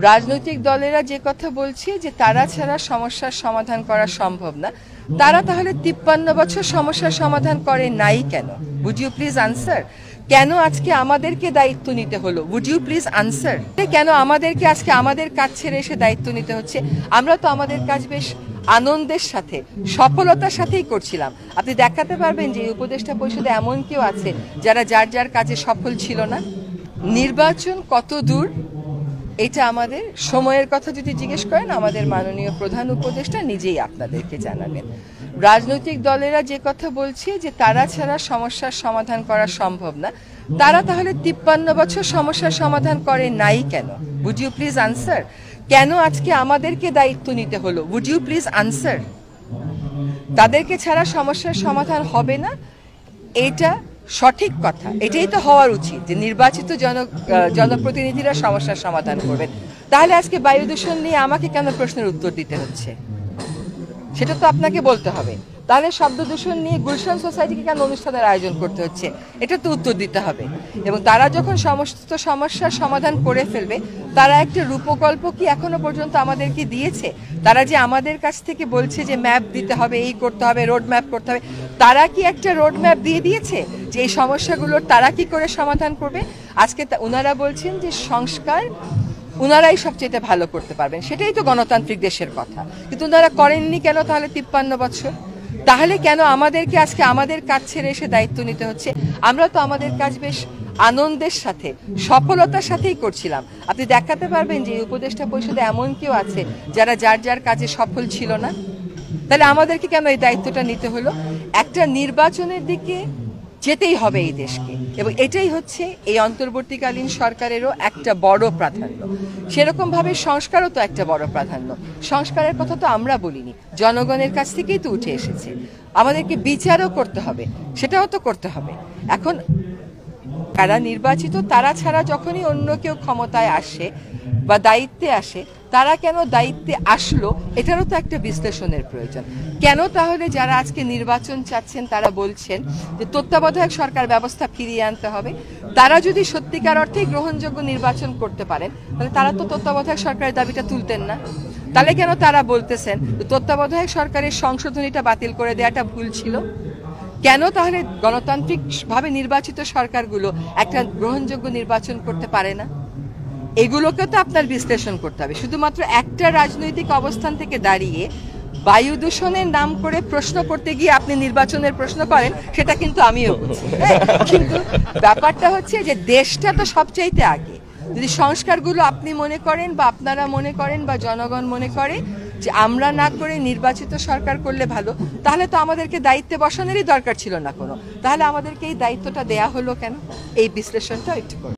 রাজনৈতিক দলেরা যে কথা বলছে যে তারা ছাড়া সমস্যার সমাধান করা সম্ভব না, তারা তাহলে 53 বছর সমস্যার সমাধান করে নাই কেন? Would you please answer? কেন আজকে আমাদেরকে দায়িত্ব নিতে হলো? Would you please answer? কেন আমাদেরকে আজকে আমাদের কাজ ছেড়ে এসে দায়িত্ব নিতে হচ্ছে? আমরা তো আমাদের কাজ বেশ আনন্দের সাথে সফলতার সাথেই করছিলাম। আপনি দেখাতে পারবেন যে এই উপদেষ্টা পরিষদে এমন কেউ আছে যারা যার যার কাজে সফল ছিল না? নির্বাচন কত দূর এটা আমাদের সময়ের কথা যদি জিজ্ঞেস করেন, আমাদের মাননীয় প্রধান উপদেষ্টা নিজেই আপনাদেরকে জানাবেন। রাজনৈতিক দলেরা যে কথা বলছে যে তারা ছাড়া সমস্যার সমাধান করা সম্ভব না, তারা তাহলে 53 বছর সমস্যার সমাধান করে নাই কেন? Would you please answer? কেন আজকে আমাদেরকে দায়িত্ব নিতে হলো? Would you please answer? তাদেরকে ছাড়া সমস্যার সমাধান হবে না, এটা সঠিক কথা। এটাই তো হওয়ার উচিত যে নির্বাচিত জনপ্রতিনিধিরা সমস্যার সমাধান করবেন। তাহলে আজকে বায়ু দূষণ নিয়ে আমাকে কেন প্রশ্নের উত্তর দিতে হচ্ছে সেটা তো আপনাকে বলতে হবে। তাহলে শব্দ দূষণ নিয়ে গুলশান সোসাইটিকে কেন অনুষ্ঠানের আয়োজন করতে হচ্ছে এটা তো উত্তর দিতে হবে। এবং তারা যখন সমস্ত সমস্যার সমাধান করে ফেলবে, তারা একটা রূপকল্প কি এখনো পর্যন্ত আমাদেরকে দিয়েছে? তারা যে আমাদের কাছ থেকে বলছে যে ম্যাপ দিতে হবে, এই করতে হবে, রোড ম্যাপ করতে হবে, তারা কি একটা রোড ম্যাপ দিয়ে দিয়েছে যে এই সমস্যাগুলোর তারা কি করে সমাধান করবে? আজকে ওনারা বলছেন যে সংস্কার ওনারাই সবচেয়ে ভালো করতে পারবেন, সেটাই তো গণতান্ত্রিক দেশের কথা। কিন্তু ওনারা করেননি কেন তাহলে 53 বছর? তাহলে কেন আমাদেরকে আজকে আমাদের কাজ ছেড়ে এসে দায়িত্ব নিতে হচ্ছে? আমরা তো আমাদের কাজ বেশ আনন্দের সাথে সফলতার সাথেই করছিলাম। আপনি দেখাতে পারবেন যে এই উপদেষ্টা পরিষদে এমন কেউ আছে যারা যার যার কাজে সফল ছিল না? তাহলে আমাদেরকে কেন এই দায়িত্বটা নিতে হলো? একটা নির্বাচনের দিকে যেতেই হবে এই দেশকে, এবং এটাই হচ্ছে এই অন্তর্বর্তীকালীন সরকারেরও একটা বড় প্রাধান্য। সেরকম ভাবে সংস্কারও তো একটা বড় প্রাধান্য। সংস্কারের কথা তো আমরা বলিনি, জনগণের কাছ থেকেই তো উঠে এসেছে। আমাদেরকে বিচারও করতে হবে, সেটাও তো করতে হবে। এখন কারা নির্বাচিত, তারা ছাড়া যখনই অন্য কেউ ক্ষমতায় আসে বা দায়িত্বে আসে, তারা কেন দায়িত্বে আসলো এটারও তো একটা বিশ্লেষণের প্রয়োজন। কেন তাহলে যারা আজকে নির্বাচন চাচ্ছেন তারা বলছেন যে তত্ত্বাবধায়ক সরকার ব্যবস্থা ফিরিয়ে আনতে হবে? তারা যদি সত্যিকার অর্থেই গ্রহণযোগ্য নির্বাচন করতে পারেন, তাহলে তারা তো তত্ত্বাবধায়ক সরকারের দাবিটা তুলতেন না। তাহলে কেন তারা বলতেছেন তত্ত্বাবধায়ক সরকারের সংশোধনীটা বাতিল করে দেওয়াটা ভুল ছিল? কেন তাহলে গণতান্ত্রিকভাবে নির্বাচিত সরকারগুলো একটা গ্রহণযোগ্য নির্বাচন করতে পারে না? এগুলোকে তো আপনার বিশ্লেষণ করতে হবে। শুধুমাত্র একটা রাজনৈতিক অবস্থান থেকে দাঁড়িয়ে বায়ু দূষণের নাম করে প্রশ্ন করতে গিয়ে আপনি নির্বাচনের প্রশ্ন করেন, সেটা কিন্তু আমিও বুঝি। কিন্তু ব্যাপারটা হচ্ছে যে দেশটা তো সবচাইতে আগে। যদি সংস্কারগুলো আপনি মনে করেন বা আপনারা মনে করেন বা জনগণ মনে করে যে আমরা না করে নির্বাচিত সরকার করলে ভালো, তাহলে তো আমাদেরকে দায়িত্বে বসানোরই দরকার ছিল না কোনো। তাহলে আমাদেরকে এই দায়িত্বটা দেয়া হলো কেন? এই বিশ্লেষণটা একটু করুন।